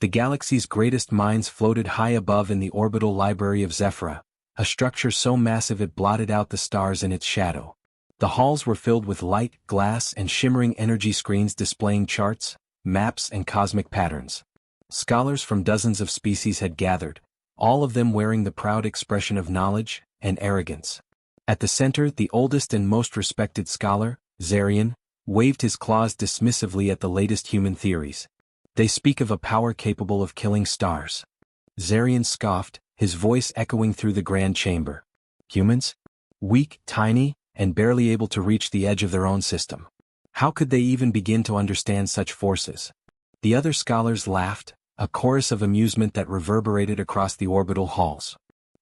The galaxy's greatest minds floated high above in the orbital library of Zephyra, a structure so massive it blotted out the stars in its shadow. The halls were filled with light, glass, and shimmering energy screens displaying charts, maps, and cosmic patterns. Scholars from dozens of species had gathered, all of them wearing the proud expression of knowledge and arrogance. At the center, the oldest and most respected scholar, Zarian, waved his claws dismissively at the latest human theories. They speak of a power capable of killing stars. Zarian scoffed, his voice echoing through the grand chamber. Humans? Weak, tiny, and barely able to reach the edge of their own system. How could they even begin to understand such forces? The other scholars laughed, a chorus of amusement that reverberated across the orbital halls.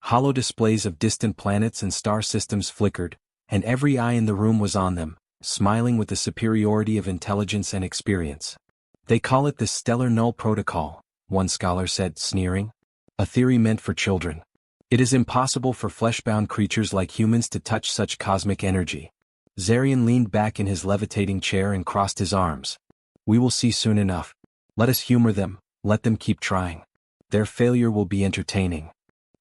Hollow displays of distant planets and star systems flickered, and every eye in the room was on them, smiling with the superiority of intelligence and experience. They call it the Stellar Null Protocol, one scholar said, sneering. A theory meant for children. It is impossible for flesh-bound creatures like humans to touch such cosmic energy. Zarian leaned back in his levitating chair and crossed his arms. We will see soon enough. Let us humor them, let them keep trying. Their failure will be entertaining.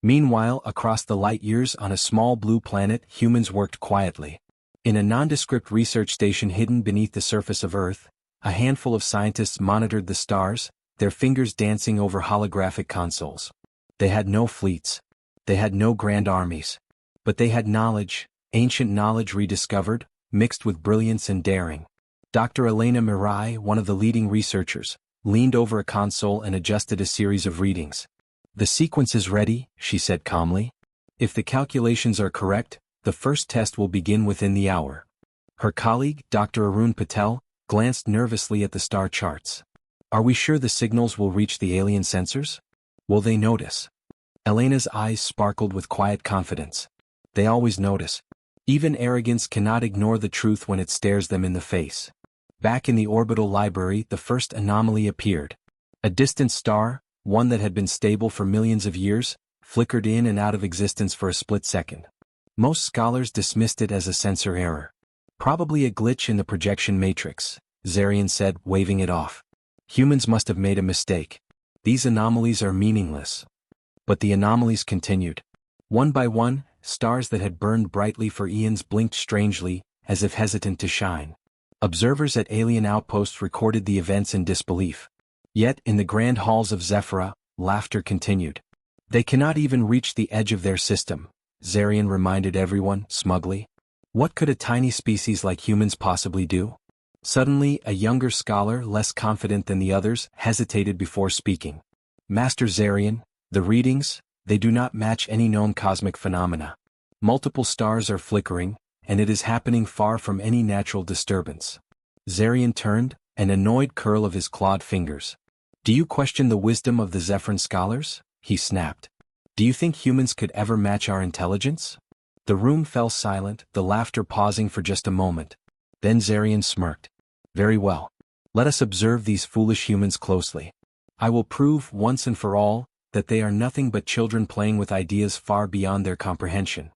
Meanwhile, across the light years on a small blue planet, humans worked quietly. In a nondescript research station hidden beneath the surface of Earth, a handful of scientists monitored the stars, their fingers dancing over holographic consoles. They had no fleets. They had no grand armies. But they had knowledge, ancient knowledge rediscovered, mixed with brilliance and daring. Dr. Elena Mirai, one of the leading researchers, leaned over a console and adjusted a series of readings. The sequence is ready, she said calmly. If the calculations are correct, the first test will begin within the hour. Her colleague, Dr. Arun Patel, glanced nervously at the star charts. Are we sure the signals will reach the alien sensors? Will they notice? Elena's eyes sparkled with quiet confidence. They always notice. Even arrogance cannot ignore the truth when it stares them in the face. Back in the orbital library, the first anomaly appeared. A distant star, one that had been stable for millions of years, flickered in and out of existence for a split second. Most scholars dismissed it as a sensor error. Probably a glitch in the projection matrix, Zarian said, waving it off. Humans must have made a mistake. These anomalies are meaningless. But the anomalies continued. One by one, stars that had burned brightly for eons blinked strangely, as if hesitant to shine. Observers at alien outposts recorded the events in disbelief. Yet, in the grand halls of Zephyra, laughter continued. They cannot even reach the edge of their system, Zarian reminded everyone, smugly. What could a tiny species like humans possibly do? Suddenly, a younger scholar, less confident than the others, hesitated before speaking. Master Zarian, the readings, they do not match any known cosmic phenomena. Multiple stars are flickering, and it is happening far from any natural disturbance. Zarian turned, an annoyed curl of his clawed fingers. Do you question the wisdom of the Zephyran scholars? He snapped. Do you think humans could ever match our intelligence? The room fell silent, the laughter pausing for just a moment. Then Zarian smirked. Very well. Let us observe these foolish humans closely. I will prove, once and for all, that they are nothing but children playing with ideas far beyond their comprehension.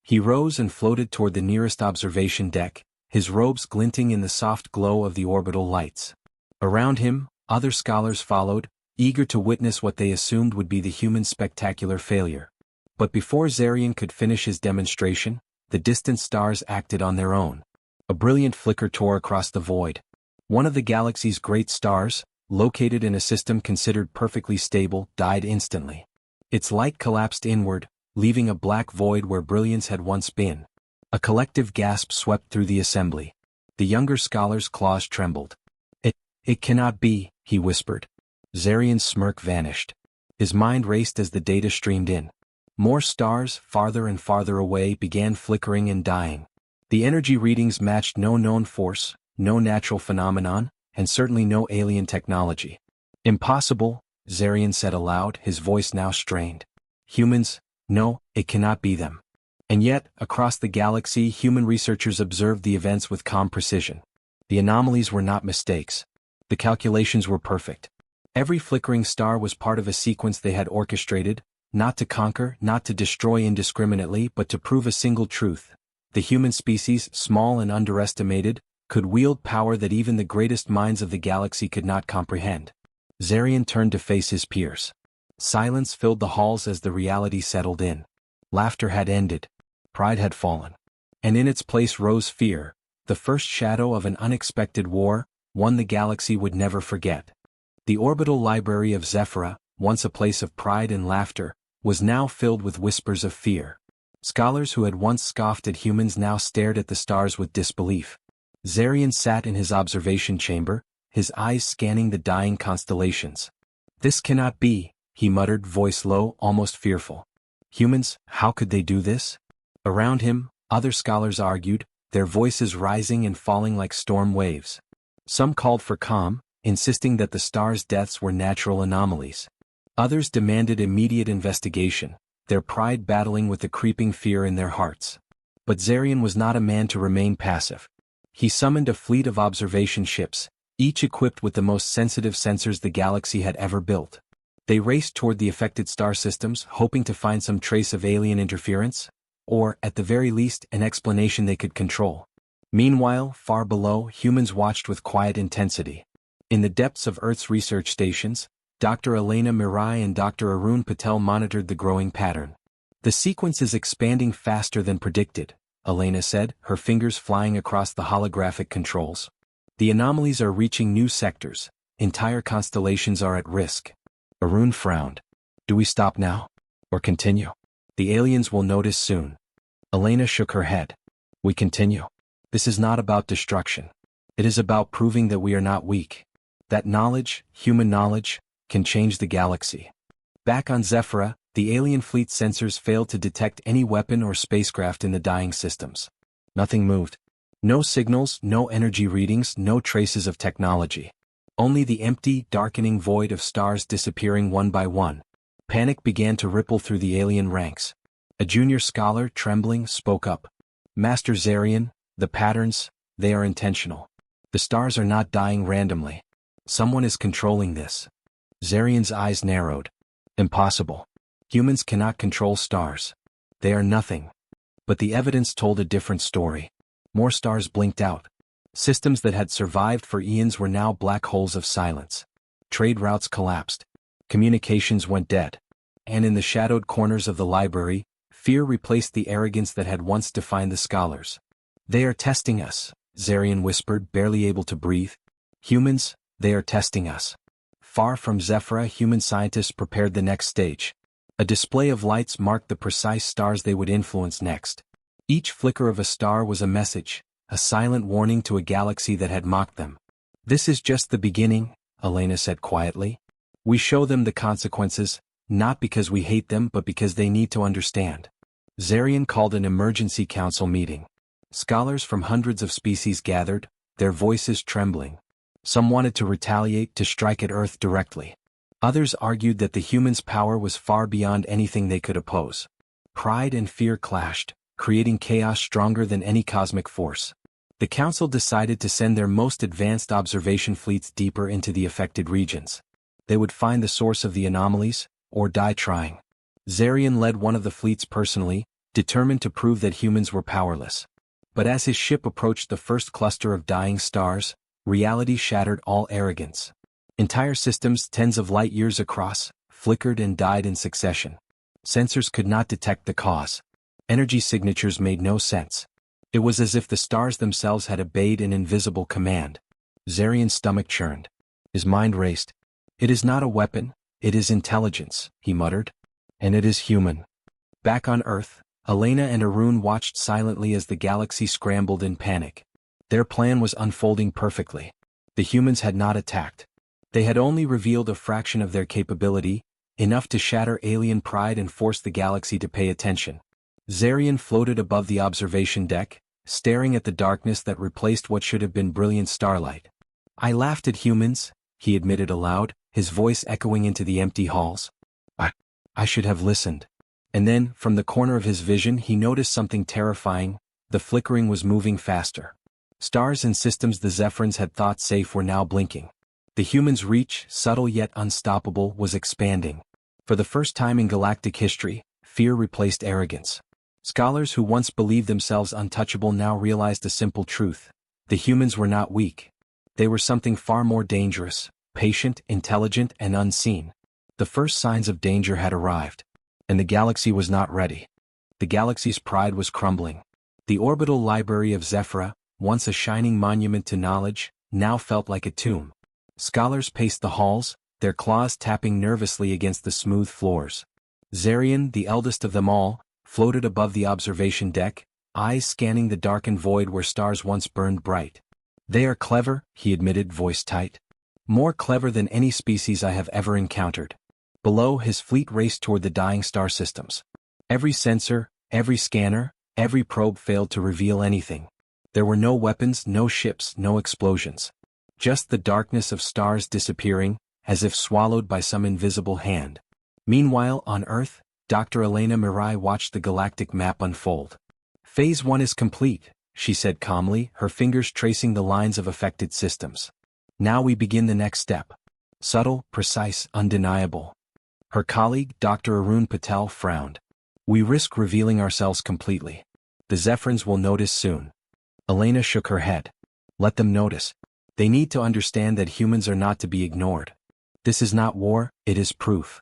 He rose and floated toward the nearest observation deck, his robes glinting in the soft glow of the orbital lights. Around him, other scholars followed, eager to witness what they assumed would be the human spectacular failure. But before Zarian could finish his demonstration, the distant stars acted on their own. A brilliant flicker tore across the void. One of the galaxy's great stars, located in a system considered perfectly stable, died instantly. Its light collapsed inward, leaving a black void where brilliance had once been. A collective gasp swept through the assembly. The younger scholar's claws trembled. It cannot be, he whispered. Zarian's smirk vanished. His mind raced as the data streamed in. More stars, farther and farther away, began flickering and dying. The energy readings matched no known force, no natural phenomenon, and certainly no alien technology. Impossible, Zarian said aloud, his voice now strained. Humans, no, it cannot be them. And yet, across the galaxy, human researchers observed the events with calm precision. The anomalies were not mistakes. The calculations were perfect. Every flickering star was part of a sequence they had orchestrated, not to conquer, not to destroy indiscriminately, but to prove a single truth. The human species, small and underestimated, could wield power that even the greatest minds of the galaxy could not comprehend. Zarian turned to face his peers. Silence filled the halls as the reality settled in. Laughter had ended. Pride had fallen. And in its place rose fear, the first shadow of an unexpected war, one the galaxy would never forget. The orbital library of Zephyra, once a place of pride and laughter, was now filled with whispers of fear. Scholars who had once scoffed at humans now stared at the stars with disbelief. Zarian sat in his observation chamber, his eyes scanning the dying constellations. "This cannot be," he muttered, voice low, almost fearful. "Humans, how could they do this?" Around him, other scholars argued, their voices rising and falling like storm waves. Some called for calm, insisting that the stars' deaths were natural anomalies. Others demanded immediate investigation, their pride battling with the creeping fear in their hearts. But Zarian was not a man to remain passive. He summoned a fleet of observation ships, each equipped with the most sensitive sensors the galaxy had ever built. They raced toward the affected star systems, hoping to find some trace of alien interference, or, at the very least, an explanation they could control. Meanwhile, far below, humans watched with quiet intensity. In the depths of Earth's research stations, Dr. Elena Mirai and Dr. Arun Patel monitored the growing pattern. "The sequence is expanding faster than predicted," Elena said, her fingers flying across the holographic controls. "The anomalies are reaching new sectors, entire constellations are at risk." Arun frowned. "Do we stop now? Or continue? The aliens will notice soon." Elena shook her head. "We continue. This is not about destruction. It is about proving that we are not weak. That knowledge, human knowledge, can change the galaxy." Back on Zephyra, the alien fleet sensors failed to detect any weapon or spacecraft in the dying systems. Nothing moved. No signals, no energy readings, no traces of technology. Only the empty, darkening void of stars disappearing one by one. Panic began to ripple through the alien ranks. A junior scholar, trembling, spoke up. "Master Zarian, the patterns, they are intentional. The stars are not dying randomly. Someone is controlling this." Zarian's eyes narrowed. "Impossible. Humans cannot control stars. They are nothing." But the evidence told a different story. More stars blinked out. Systems that had survived for eons were now black holes of silence. Trade routes collapsed. Communications went dead. And in the shadowed corners of the library, fear replaced the arrogance that had once defined the scholars. "They are testing us," Zarian whispered, barely able to breathe. "Humans, they are testing us." Far from Zephyra, human scientists prepared the next stage. A display of lights marked the precise stars they would influence next. Each flicker of a star was a message, a silent warning to a galaxy that had mocked them. "This is just the beginning," Elena said quietly. "We show them the consequences, not because we hate them but because they need to understand." Zarian called an emergency council meeting. Scholars from hundreds of species gathered, their voices trembling. Some wanted to retaliate, to strike at Earth directly. Others argued that the humans' power was far beyond anything they could oppose. Pride and fear clashed, creating chaos stronger than any cosmic force. The council decided to send their most advanced observation fleets deeper into the affected regions. They would find the source of the anomalies, or die trying. Zarian led one of the fleets personally, determined to prove that humans were powerless. But as his ship approached the first cluster of dying stars, reality shattered all arrogance. Entire systems, tens of light years across, flickered and died in succession. Sensors could not detect the cause. Energy signatures made no sense. It was as if the stars themselves had obeyed an invisible command. Zarian's stomach churned. His mind raced. "It is not a weapon, it is intelligence," he muttered. "And it is human." Back on Earth, Elena and Arun watched silently as the galaxy scrambled in panic. Their plan was unfolding perfectly. The humans had not attacked. They had only revealed a fraction of their capability, enough to shatter alien pride and force the galaxy to pay attention. Zarian floated above the observation deck, staring at the darkness that replaced what should have been brilliant starlight. "I laughed at humans," he admitted aloud, his voice echoing into the empty halls. I should have listened." And then, from the corner of his vision, he noticed something terrifying. The flickering was moving faster. Stars and systems the Zephyrans had thought safe were now blinking. The humans' reach, subtle yet unstoppable, was expanding. For the first time in galactic history, fear replaced arrogance. Scholars who once believed themselves untouchable now realized a simple truth. The humans were not weak. They were something far more dangerous, patient, intelligent, and unseen. The first signs of danger had arrived. And the galaxy was not ready. The galaxy's pride was crumbling. The orbital library of Zephyra, once a shining monument to knowledge, now felt like a tomb. Scholars paced the halls, their claws tapping nervously against the smooth floors. Zarian, the eldest of them all, floated above the observation deck, eyes scanning the darkened void where stars once burned bright. "They are clever," he admitted, voice tight. "More clever than any species I have ever encountered." Below, his fleet raced toward the dying star systems. Every sensor, every scanner, every probe failed to reveal anything. There were no weapons, no ships, no explosions. Just the darkness of stars disappearing, as if swallowed by some invisible hand. Meanwhile, on Earth, Dr. Elena Mirai watched the galactic map unfold. "Phase 1 is complete," she said calmly, her fingers tracing the lines of affected systems. "Now we begin the next step. Subtle, precise, undeniable." Her colleague, Dr. Arun Patel, frowned. "We risk revealing ourselves completely. The Zephrans will notice soon." Elena shook her head. "Let them notice. They need to understand that humans are not to be ignored. This is not war, it is proof."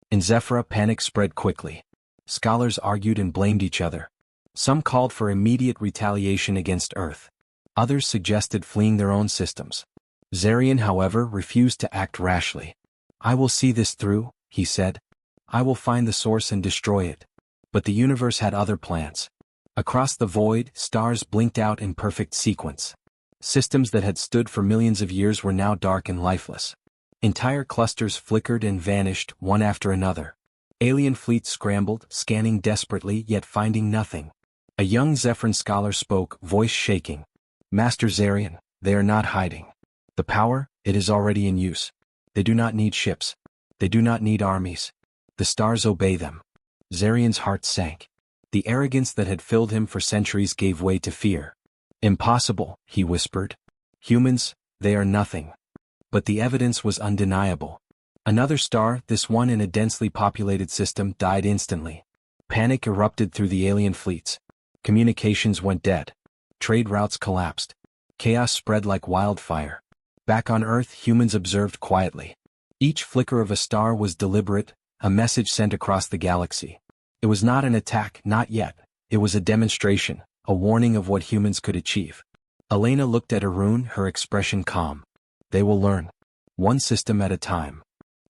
In Zephyra, panic spread quickly. Scholars argued and blamed each other. Some called for immediate retaliation against Earth. Others suggested fleeing their own systems. Zarian, however, refused to act rashly. "I will see this through," he said. "I will find the source and destroy it." But the universe had other plans. Across the void, stars blinked out in perfect sequence. Systems that had stood for millions of years were now dark and lifeless. Entire clusters flickered and vanished, one after another. Alien fleets scrambled, scanning desperately yet finding nothing. A young Zephyran scholar spoke, voice shaking. "Master Zarian, they are not hiding. The power, it is already in use. They do not need ships. They do not need armies. The stars obey them." Zarian's heart sank. The arrogance that had filled him for centuries gave way to fear. "Impossible," he whispered. "Humans, they are nothing." But the evidence was undeniable. Another star, this one in a densely populated system, died instantly. Panic erupted through the alien fleets. Communications went dead. Trade routes collapsed. Chaos spread like wildfire. Back on Earth, humans observed quietly. Each flicker of a star was deliberate, a message sent across the galaxy. It was not an attack, not yet. It was a demonstration, a warning of what humans could achieve. Elena looked at Arun, her expression calm. "They will learn. One system at a time."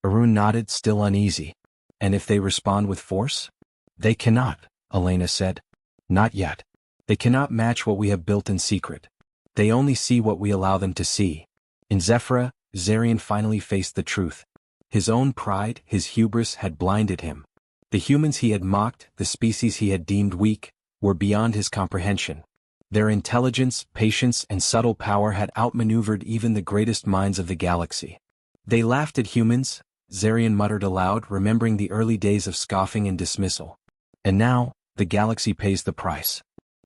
Arun nodded, still uneasy. "And if they respond with force?" "They cannot," Elena said. "Not yet. They cannot match what we have built in secret. They only see what we allow them to see." In Zephyra, Zarian finally faced the truth. His own pride, his hubris, had blinded him. The humans he had mocked, the species he had deemed weak, were beyond his comprehension. Their intelligence, patience, and subtle power had outmaneuvered even the greatest minds of the galaxy. "They laughed at humans," Zarian muttered aloud, remembering the early days of scoffing and dismissal. "And now, the galaxy pays the price."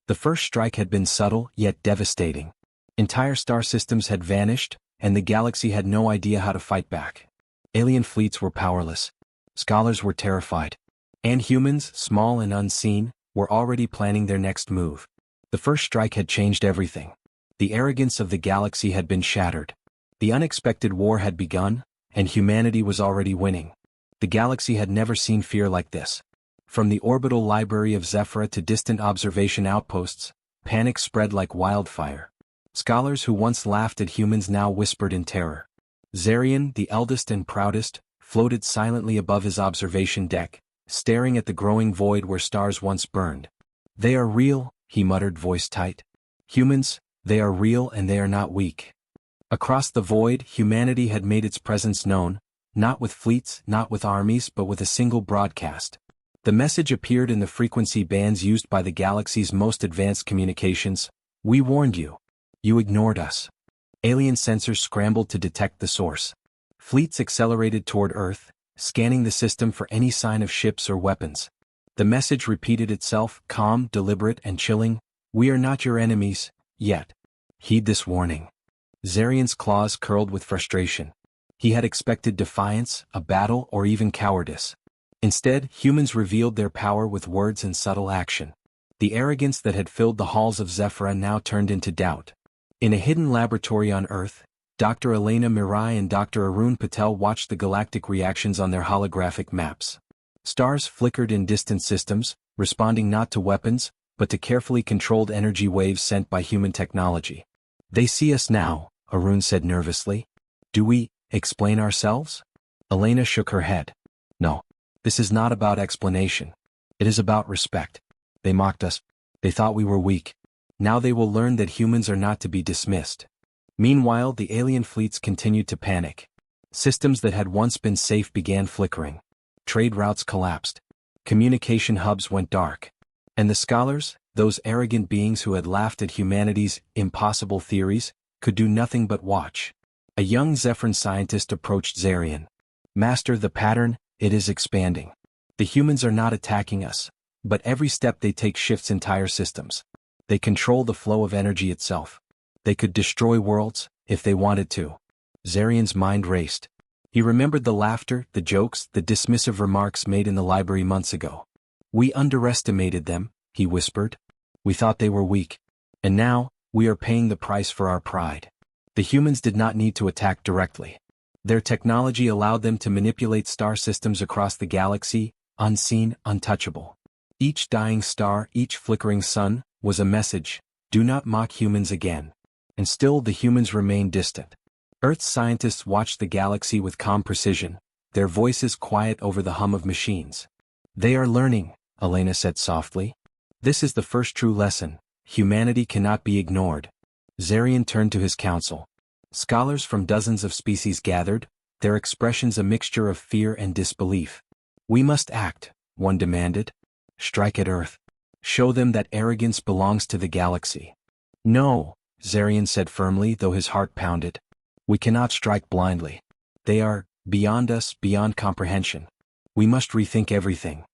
The first strike had been subtle, yet devastating. Entire star systems had vanished, and the galaxy had no idea how to fight back. Alien fleets were powerless. Scholars were terrified. And humans, small and unseen, were already planning their next move. The first strike had changed everything. The arrogance of the galaxy had been shattered. The unexpected war had begun, and humanity was already winning. The galaxy had never seen fear like this. From the orbital library of Zephyra to distant observation outposts, panic spread like wildfire. Scholars who once laughed at humans now whispered in terror. Zarian, the eldest and proudest, floated silently above his observation deck, staring at the growing void where stars once burned. "They are real," he muttered, voice tight. "Humans, they are real and they are not weak." Across the void, humanity had made its presence known, not with fleets, not with armies, but with a single broadcast. The message appeared in the frequency bands used by the galaxy's most advanced communications. "We warned you. You ignored us." Alien sensors scrambled to detect the source. Fleets accelerated toward Earth, scanning the system for any sign of ships or weapons. The message repeated itself, calm, deliberate, and chilling. "We are not your enemies, yet. Heed this warning." Zarian's claws curled with frustration. He had expected defiance, a battle, or even cowardice. Instead, humans revealed their power with words and subtle action. The arrogance that had filled the halls of Zephyra now turned into doubt. In a hidden laboratory on Earth, Dr. Elena Mirai and Dr. Arun Patel watched the galactic reactions on their holographic maps. Stars flickered in distant systems, responding not to weapons, but to carefully controlled energy waves sent by human technology. They see us now, Arun said nervously. Do we explain ourselves? Elena shook her head. No. This is not about explanation. It is about respect. They mocked us. They thought we were weak. Now they will learn that humans are not to be dismissed. Meanwhile, the alien fleets continued to panic. Systems that had once been safe began flickering. Trade routes collapsed. Communication hubs went dark. And the scholars, those arrogant beings who had laughed at humanity's impossible theories, could do nothing but watch. A young Zephyran scientist approached Zarian. Master, the pattern, it is expanding. The humans are not attacking us, but every step they take shifts entire systems. They control the flow of energy itself. They could destroy worlds, if they wanted to. Zarian's mind raced. He remembered the laughter, the jokes, the dismissive remarks made in the library months ago. We underestimated them, he whispered. We thought they were weak. And now, we are paying the price for our pride. The humans did not need to attack directly. Their technology allowed them to manipulate star systems across the galaxy, unseen, untouchable. Each dying star, each flickering sun, was a message, do not mock humans again. And still the humans remained distant. Earth's scientists watched the galaxy with calm precision, their voices quiet over the hum of machines. They are learning, Elena said softly. This is the first true lesson. Humanity cannot be ignored. Zarian turned to his council. Scholars from dozens of species gathered, their expressions a mixture of fear and disbelief. We must act, one demanded. Strike at Earth. Show them that arrogance belongs to the galaxy. No, Zarian said firmly, though his heart pounded. We cannot strike blindly. They are beyond us, beyond comprehension. We must rethink everything.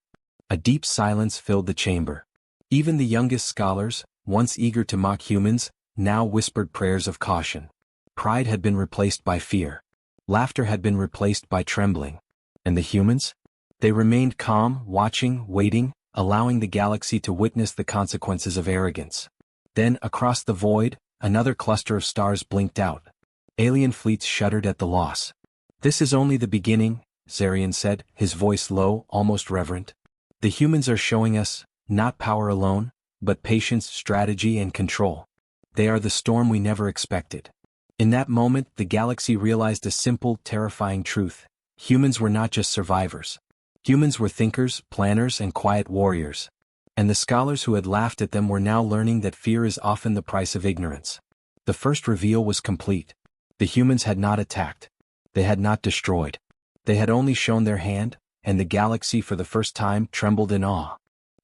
A deep silence filled the chamber. Even the youngest scholars, once eager to mock humans, now whispered prayers of caution. Pride had been replaced by fear. Laughter had been replaced by trembling. And the humans? They remained calm, watching, waiting, allowing the galaxy to witness the consequences of arrogance. Then, across the void, another cluster of stars blinked out. Alien fleets shuddered at the loss. This is only the beginning, Zarian said, his voice low, almost reverent. The humans are showing us, not power alone, but patience, strategy, and control. They are the storm we never expected. In that moment, the galaxy realized a simple, terrifying truth. Humans were not just survivors. Humans were thinkers, planners, and quiet warriors. And the scholars who had laughed at them were now learning that fear is often the price of ignorance. The first reveal was complete. The humans had not attacked. They had not destroyed. They had only shown their hand, and the galaxy for the first time trembled in awe.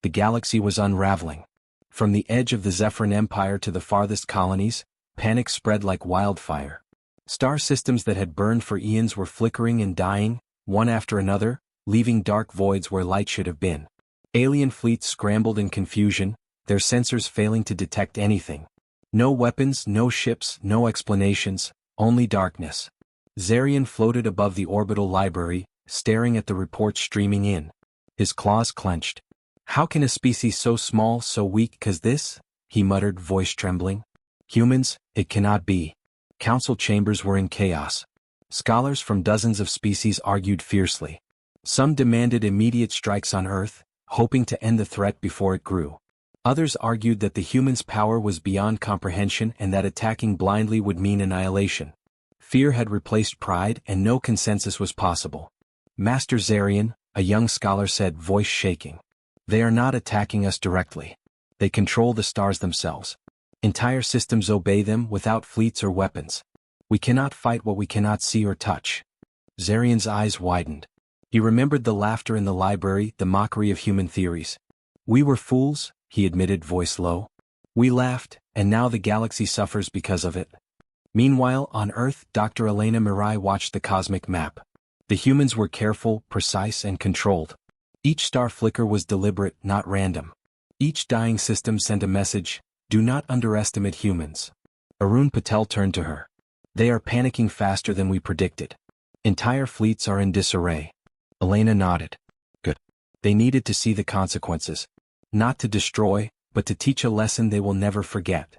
The galaxy was unraveling. From the edge of the Zephyran Empire to the farthest colonies, panic spread like wildfire. Star systems that had burned for eons were flickering and dying, one after another, leaving dark voids where light should have been. Alien fleets scrambled in confusion, their sensors failing to detect anything. No weapons, no ships, no explanations, only darkness. Zarian floated above the orbital library, staring at the reports streaming in. His claws clenched. How can a species so small, so weak, cause this? He muttered, voice trembling. Humans, it cannot be. Council chambers were in chaos. Scholars from dozens of species argued fiercely. Some demanded immediate strikes on Earth, hoping to end the threat before it grew. Others argued that the humans' power was beyond comprehension and that attacking blindly would mean annihilation. Fear had replaced pride and no consensus was possible. Master Zarian, a young scholar said, voice shaking. They are not attacking us directly. They control the stars themselves. Entire systems obey them without fleets or weapons. We cannot fight what we cannot see or touch. Zarian's eyes widened. He remembered the laughter in the library, the mockery of human theories. We were fools, he admitted, voice low. We laughed, and now the galaxy suffers because of it. Meanwhile, on Earth, Dr. Elena Mirai watched the cosmic map. The humans were careful, precise, and controlled. Each star flicker was deliberate, not random. Each dying system sent a message, do not underestimate humans. Arun Patel turned to her. They are panicking faster than we predicted. Entire fleets are in disarray. Elena nodded. Good. They needed to see the consequences. Not to destroy, but to teach a lesson they will never forget.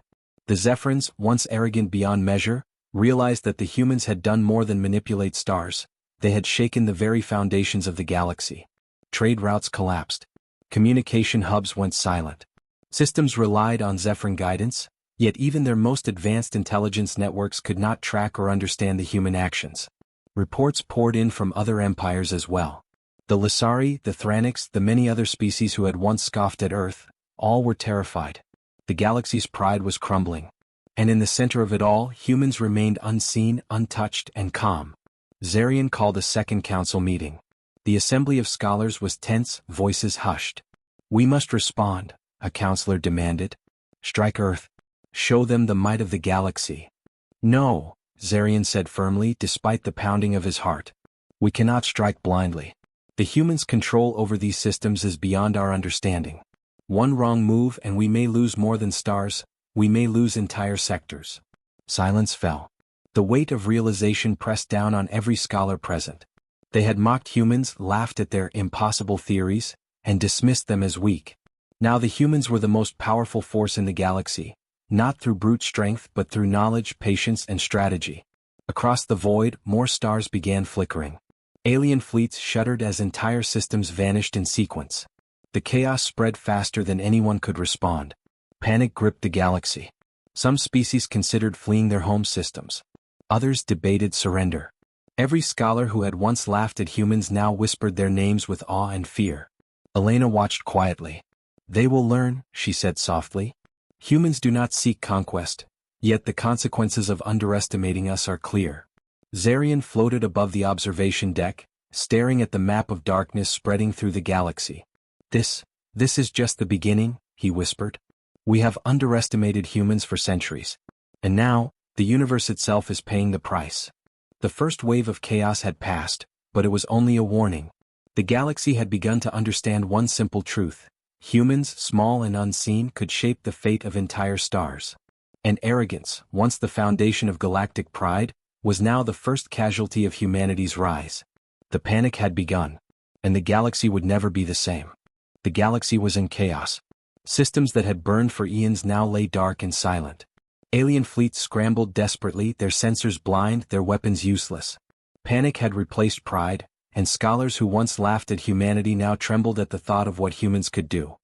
The Zephyrans, once arrogant beyond measure, realized that the humans had done more than manipulate stars. They had shaken the very foundations of the galaxy. Trade routes collapsed. Communication hubs went silent. Systems relied on Zephyrin guidance, yet even their most advanced intelligence networks could not track or understand the human actions. Reports poured in from other empires as well. The Lysari, the Thranics, the many other species who had once scoffed at Earth, all were terrified. The galaxy's pride was crumbling. And in the center of it all, humans remained unseen, untouched, and calm. Zarian called a second council meeting. The assembly of scholars was tense, voices hushed. "We must respond," a counselor demanded. "Strike Earth. Show them the might of the galaxy." "No," Zarian said firmly despite the pounding of his heart. "We cannot strike blindly. The humans' control over these systems is beyond our understanding. One wrong move and we may lose more than stars, we may lose entire sectors." Silence fell. The weight of realization pressed down on every scholar present. They had mocked humans, laughed at their impossible theories, and dismissed them as weak. Now the humans were the most powerful force in the galaxy, not through brute strength but through knowledge, patience, and strategy. Across the void, more stars began flickering. Alien fleets shuddered as entire systems vanished in sequence. The chaos spread faster than anyone could respond. Panic gripped the galaxy. Some species considered fleeing their home systems. Others debated surrender. Every scholar who had once laughed at humans now whispered their names with awe and fear. Elena watched quietly. "They will learn," she said softly. "Humans do not seek conquest, yet the consequences of underestimating us are clear." Zarian floated above the observation deck, staring at the map of darkness spreading through the galaxy. This is just the beginning," he whispered. "We have underestimated humans for centuries. And now, the universe itself is paying the price." The first wave of chaos had passed, but it was only a warning. The galaxy had begun to understand one simple truth. Humans, small and unseen, could shape the fate of entire stars. And arrogance, once the foundation of galactic pride, was now the first casualty of humanity's rise. The panic had begun, and the galaxy would never be the same. The galaxy was in chaos. Systems that had burned for eons now lay dark and silent. Alien fleets scrambled desperately, their sensors blind, their weapons useless. Panic had replaced pride, and scholars who once laughed at humanity now trembled at the thought of what humans could do.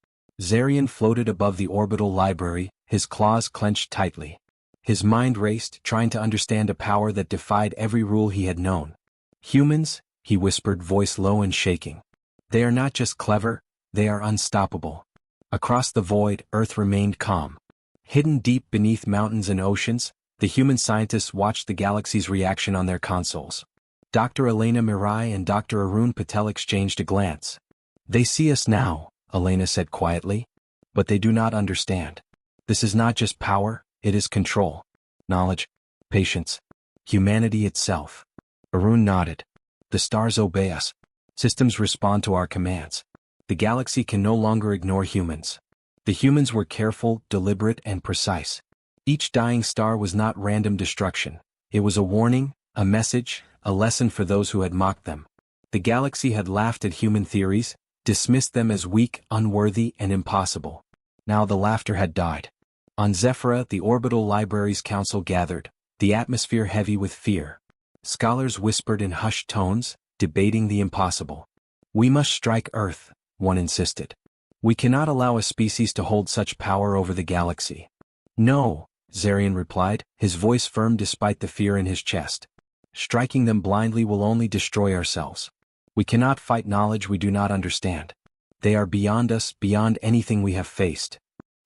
Zarian floated above the orbital library, his claws clenched tightly. His mind raced, trying to understand a power that defied every rule he had known. "Humans," he whispered, voice low and shaking. "They are not just clever, they are unstoppable." Across the void, Earth remained calm. Hidden deep beneath mountains and oceans, the human scientists watched the galaxy's reaction on their consoles. Dr. Elena Mirai and Dr. Arun Patel exchanged a glance. "They see us now," Elena said quietly, "but they do not understand. This is not just power, it is control, knowledge, patience, humanity itself." Arun nodded. "The stars obey us. Systems respond to our commands. The galaxy can no longer ignore humans." The humans were careful, deliberate, and precise. Each dying star was not random destruction. It was a warning, a message, a lesson for those who had mocked them. The galaxy had laughed at human theories, dismissed them as weak, unworthy, and impossible. Now the laughter had died. On Zephyra, the orbital library's council gathered, the atmosphere heavy with fear. Scholars whispered in hushed tones, debating the impossible. "We must strike Earth," one insisted. "We cannot allow a species to hold such power over the galaxy." "No," Zarian replied, his voice firm despite the fear in his chest. "Striking them blindly will only destroy ourselves. We cannot fight knowledge we do not understand. They are beyond us, beyond anything we have faced."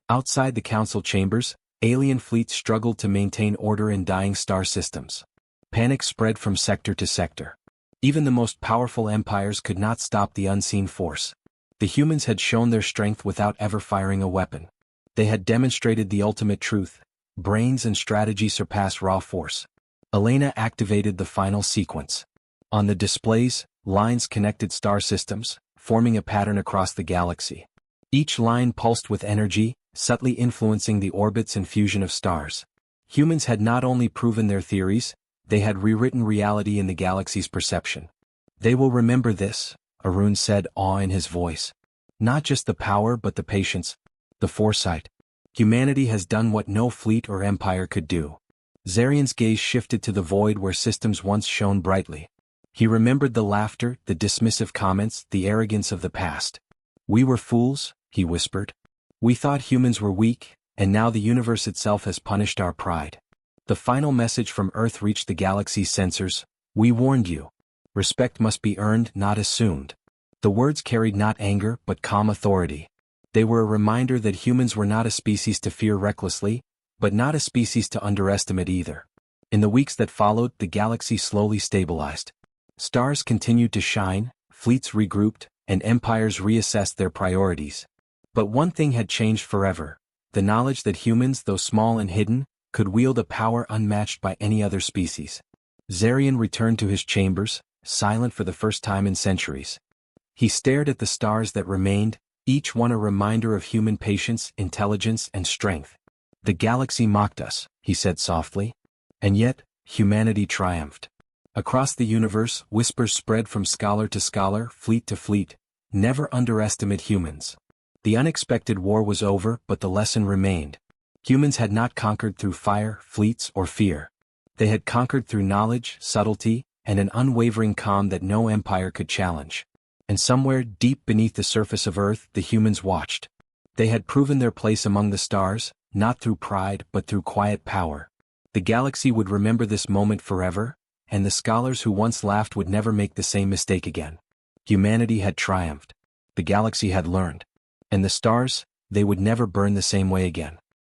Outside the council chambers, alien fleets struggled to maintain order in dying star systems. Panic spread from sector to sector. Even the most powerful empires could not stop the unseen force. The humans had shown their strength without ever firing a weapon. They had demonstrated the ultimate truth: brains and strategy surpass raw force. Elena activated the final sequence. On the displays, lines connected star systems, forming a pattern across the galaxy. Each line pulsed with energy, subtly influencing the orbits and fusion of stars. Humans had not only proven their theories, they had rewritten reality in the galaxy's perception. "They will remember this," Arun said, awe in his voice. "Not just the power but the patience, the foresight. Humanity has done what no fleet or empire could do." Zarian's gaze shifted to the void where systems once shone brightly. He remembered the laughter, the dismissive comments, the arrogance of the past. "We were fools," he whispered. "We thought humans were weak, and now the universe itself has punished our pride." The final message from Earth reached the galaxy's sensors: "We warned you. Respect must be earned, not assumed." The words carried not anger but calm authority. They were a reminder that humans were not a species to fear recklessly, but not a species to underestimate either. In the weeks that followed, the galaxy slowly stabilized. Stars continued to shine, fleets regrouped, and empires reassessed their priorities. But one thing had changed forever: the knowledge that humans, though small and hidden, could wield a power unmatched by any other species. Zarian returned to his chambers, silent for the first time in centuries. He stared at the stars that remained, each one a reminder of human patience, intelligence, and strength. "The galaxy mocked us," he said softly. "And yet, humanity triumphed." Across the universe, whispers spread from scholar to scholar, fleet to fleet: "Never underestimate humans." The unexpected war was over, but the lesson remained. Humans had not conquered through fire, fleets, or fear. They had conquered through knowledge, subtlety, and an unwavering calm that no empire could challenge. And somewhere, deep beneath the surface of Earth, the humans watched. They had proven their place among the stars, not through pride but through quiet power. The galaxy would remember this moment forever, and the scholars who once laughed would never make the same mistake again. Humanity had triumphed. The galaxy had learned. And the stars, they would never burn the same way again.